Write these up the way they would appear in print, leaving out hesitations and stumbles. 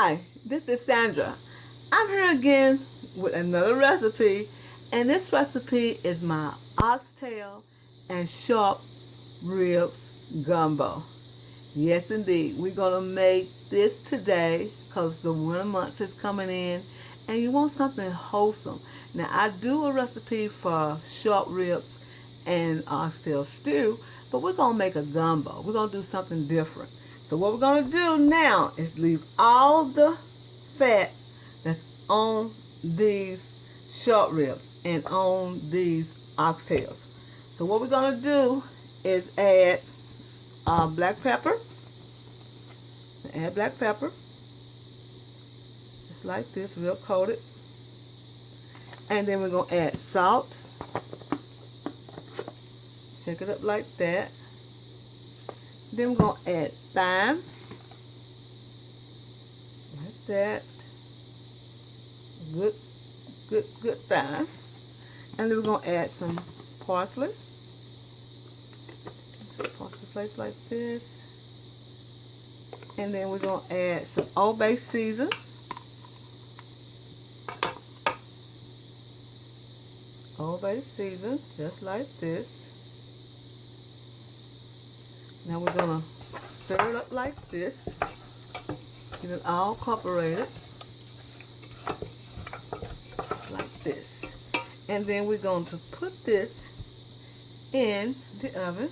Hi, this is Sandra. I'm here again with another recipe, and this recipe is my oxtail and short ribs gumbo. Yes, indeed, we're gonna make this today because the winter months is coming in, and you want something wholesome. Now, I do a recipe for short ribs and oxtail stew, but we're gonna make a gumbo. We're gonna do something different. So what we're going to do now is leave all the fat that's on these short ribs and on these oxtails. So what we're going to do is add black pepper. Add black pepper. Just like this, real coated. And then we're going to add salt. Shake it up like that. Then we're going to add thyme, like that, good thyme. And then we're going to add some parsley. So parsley flakes like this. And then we're going to add some Old Bay season. Old Bay season, just like this. Now we're going to stir it up like this. Get it all incorporated. Just like this. And then we're going to put this in the oven.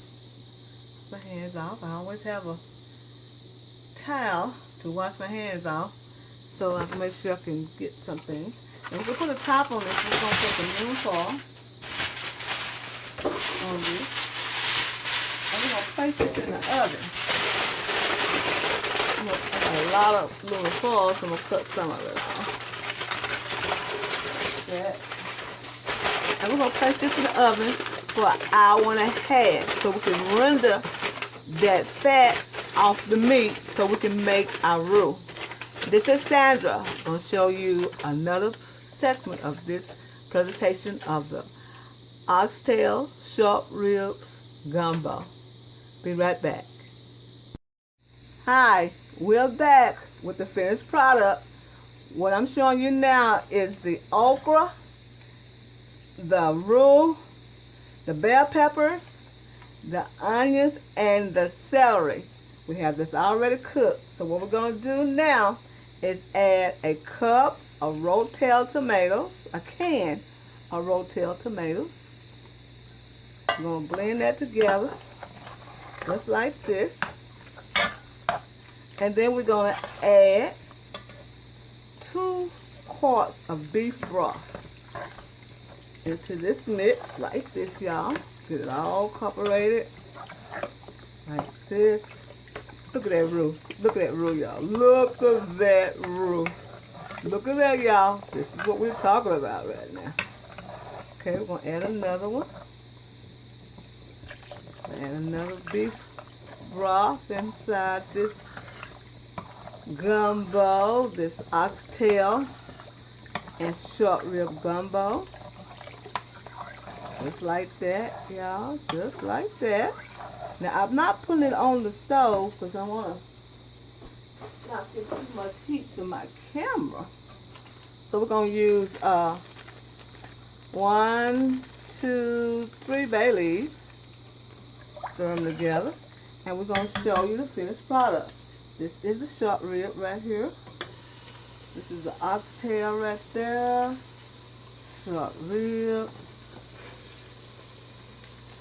Wash my hands off. I always have a towel to wash my hands off, so I can make sure I can get some things. And we're going to put a top on this. We're going to put some aluminum foil on this. And we're going to place this in the oven. I got a lot of aluminum foil, so I'm going to cut some of it off. Like that. And we're going to place this in the oven for an hour and a half so we can render that fat off the meat so we can make our roux. This is Sandra. I'm going to show you another segment of this presentation of the oxtail short ribs gumbo. Be right back. Hi, we're back with the finished product. What I'm showing you now is the okra, the roux, the bell peppers, the onions, and the celery. We have this already cooked. So what we're going to do now is add a cup of rotel tomatoes, a can of rotel tomatoes. We're going to blend that together, just like this. And then we're going to add 2 quarts of beef broth into this mix, like this, y'all. Get it all incorporated, like this. Look at that roux. Look at that roux, y'all. Look at that roux. Look at that, y'all. This is what we're talking about right now. Okay, we're going to add another one. Add another beef broth inside this gumbo, this oxtail and short rib gumbo. Just like that, y'all. Just like that. Now, I'm not putting it on the stove because I want to not get too much heat to my camera. So we're going to use 1, 2, 3 bay leaves. Stir them together. And we're going to show you the finished product. This is the short rib right here. This is the oxtail right there. Short rib.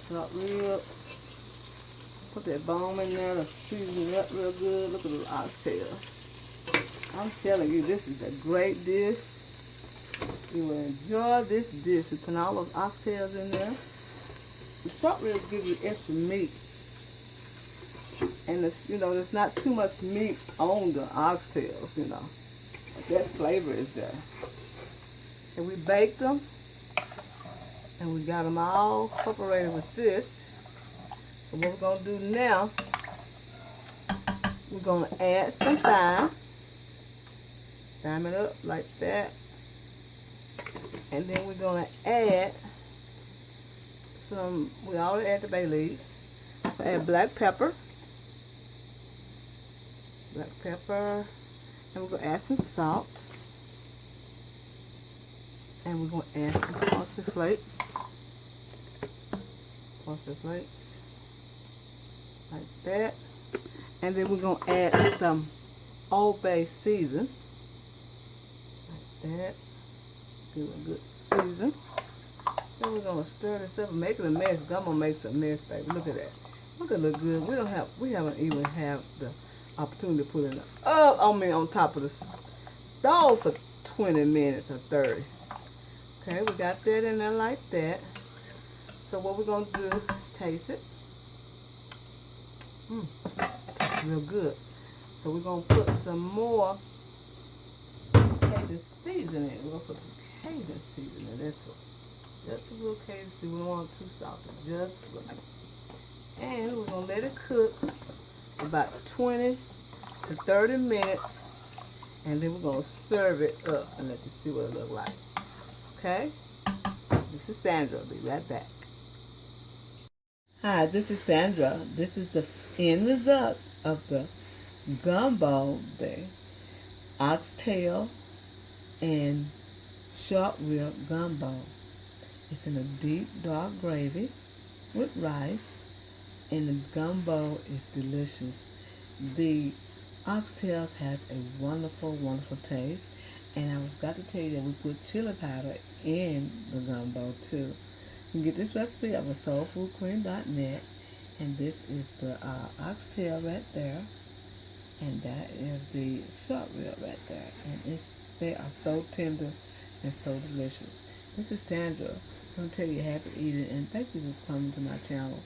Short rib. Put that bone in there to season it up real good. Look at the oxtails. I'm telling you, this is a great dish. You will enjoy this dish. We put all those oxtails in there. The short ribs give you extra meat. And it's, you know, there's not too much meat on the oxtails, you know. But that flavor is there. And we baked them. And we got them all incorporated with this. So what we're going to do now, we're going to add some thyme. Thyme it up like that. And then we're going to add some, we already added the bay leaves. We'll add black pepper. Black pepper. And we're going to add some salt. And we're going to add some parsley flakes. Parsley flakes. Like that. And then we're going to add some Old Bay season. Like that. Give it a good season. Then we're going to stir this up and make it a mess. Gumbo makes a mess, baby. Look at that. Look at it look good. We haven't even had the opportunity to put it on top of the stove for 20 minutes or 30. Okay, we got that in there like that. So what we're going to do is taste it. Tastes real good. So we're going to put some more Cajun seasoning. We're going to put some Cajun seasoning in this one. Just a little Cajun seasoning. We don't want it too salty. Just right. And we're going to let it cook about 20 to 30 minutes. And then we're going to serve it up and let you see what it looks like. Okay? This is Sandra. I'll be right back. Hi, this is Sandra. This is the end result of the gumbo, the oxtail and short rib gumbo. It's in a deep dark gravy with rice, and the gumbo is delicious. The oxtails has a wonderful, wonderful taste, and I forgot to tell you that we put chili powder in the gumbo too. You can get this recipe over soulfoodqueen.net, and this is the oxtail right there, and that is the short rib right there, and they are so tender and so delicious. This is Sandra. I'm going to tell you happy eating, and thank you for coming to my channel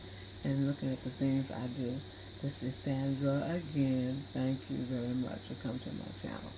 and looking at the things I do. This is Sandra again. Thank you very much for coming to my channel.